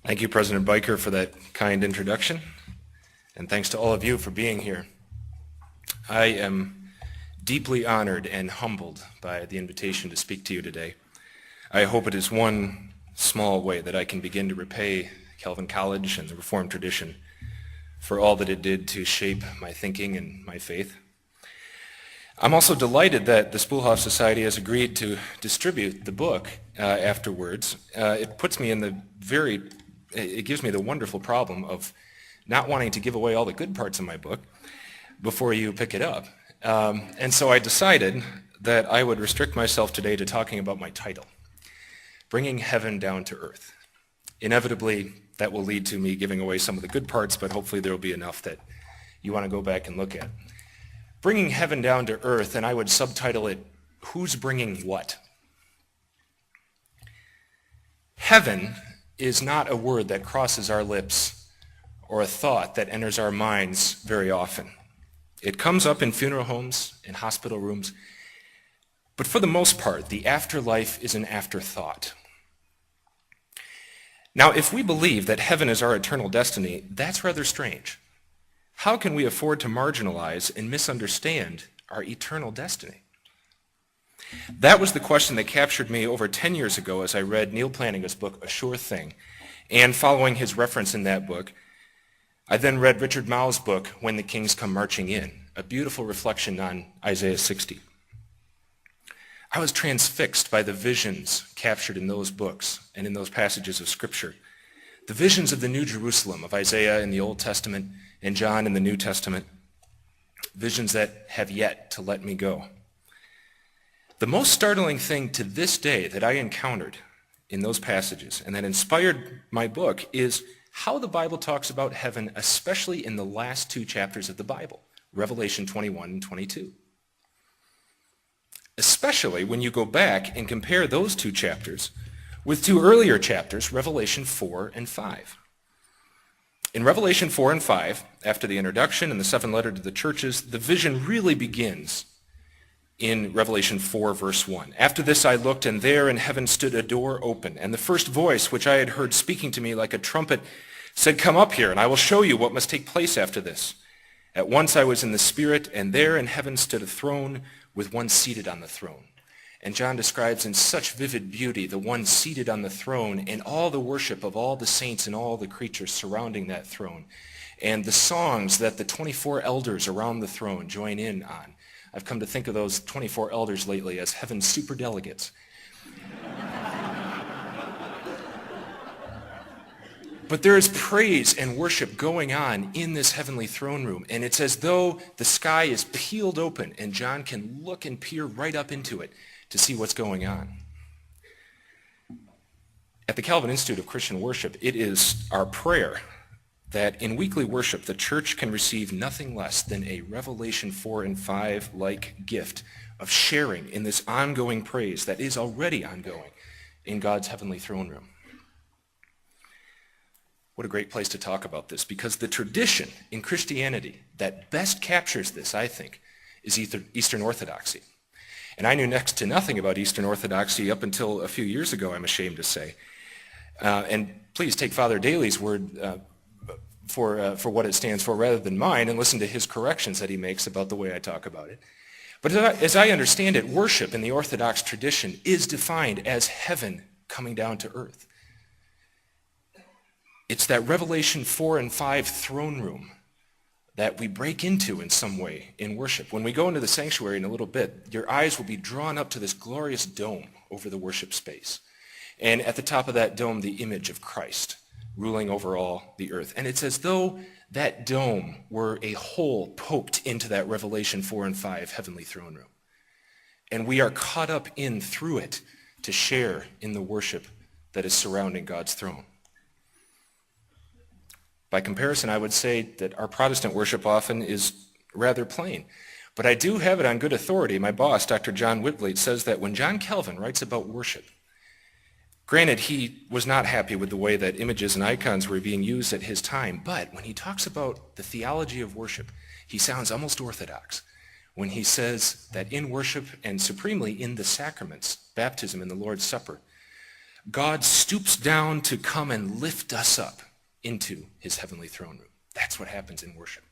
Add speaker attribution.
Speaker 1: Thank you, President Biker, for that kind introduction, and thanks to all of you for being here. I am deeply honored and humbled by the invitation to speak to you today. I hope it is one small way that I can begin to repay Calvin College and the Reformed tradition for all that it did to shape my thinking and my faith. I'm also delighted that the Spoelhof Society has agreed to distribute the book afterwards. It gives me the wonderful problem of not wanting to give away all the good parts of my book before you pick it up. And so I decided that I would restrict myself today to talking about my title, Bringing Heaven Down to Earth. Inevitably, that will lead to me giving away some of the good parts, but hopefully there will be enough that you want to go back and look at. Bringing Heaven Down to Earth, and I would subtitle it, Who's Bringing What? Heaven is not a word that crosses our lips or a thought that enters our minds very often. It comes up in funeral homes, in hospital rooms, but for the most part, the afterlife is an afterthought. Now, if we believe that heaven is our eternal destiny, that's rather strange. How can we afford to marginalize and misunderstand our eternal destiny? That was the question that captured me over 10 years ago as I read Neil Plantinga's book, A Sure Thing. And following his reference in that book, I then read Richard Mouw's book, When the Kings Come Marching In, a beautiful reflection on Isaiah 60. I was transfixed by the visions captured in those books and in those passages of Scripture. The visions of the New Jerusalem, of Isaiah in the Old Testament and John in the New Testament. Visions that have yet to let me go. The most startling thing to this day that I encountered in those passages and that inspired my book is how the Bible talks about heaven, especially in the last two chapters of the Bible, Revelation 21 and 22. Especially when you go back and compare those two chapters with two earlier chapters, Revelation 4 and 5. In Revelation 4 and 5, after the introduction and the seven letters to the churches, the vision really begins in Revelation 4, verse 1. After this I looked, and there in heaven stood a door open, and the first voice which I had heard speaking to me like a trumpet said, "Come up here, and I will show you what must take place after this." At once I was in the Spirit, and there in heaven stood a throne with one seated on the throne. And John describes in such vivid beauty the one seated on the throne and all the worship of all the saints and all the creatures surrounding that throne, and the songs that the 24 elders around the throne join in on. I've come to think of those 24 elders lately as heaven's superdelegates. But there is praise and worship going on in this heavenly throne room, and it's as though the sky is peeled open and John can look and peer right up into it to see what's going on. At the Calvin Institute of Christian Worship, it is our prayer that in weekly worship the church can receive nothing less than a Revelation 4 and 5 like gift of sharing in this ongoing praise that is already ongoing in God's heavenly throne room. What a great place to talk about this, because the tradition in Christianity that best captures this, I think, is Eastern Orthodoxy. And I knew next to nothing about Eastern Orthodoxy up until a few years ago, I'm ashamed to say. And please take Father Daly's word for what it stands for rather than mine, and listen to his corrections that he makes about the way I talk about it. But as I understand it, worship in the Orthodox tradition is defined as heaven coming down to earth. It's that Revelation 4 and 5 throne room that we break into in some way in worship. When we go into the sanctuary in a little bit, your eyes will be drawn up to this glorious dome over the worship space. And at the top of that dome, the image of Christ ruling over all the earth. And it's as though that dome were a hole poked into that Revelation 4 and 5 heavenly throne room. And we are caught up in through it to share in the worship that is surrounding God's throne. By comparison, I would say that our Protestant worship often is rather plain. But I do have it on good authority. My boss, Dr. John Whitblade, says that when John Calvin writes about worship, granted, he was not happy with the way that images and icons were being used at his time, but when he talks about the theology of worship, he sounds almost orthodox when he says that in worship and supremely in the sacraments, baptism and the Lord's Supper, God stoops down to come and lift us up into his heavenly throne room. That's what happens in worship.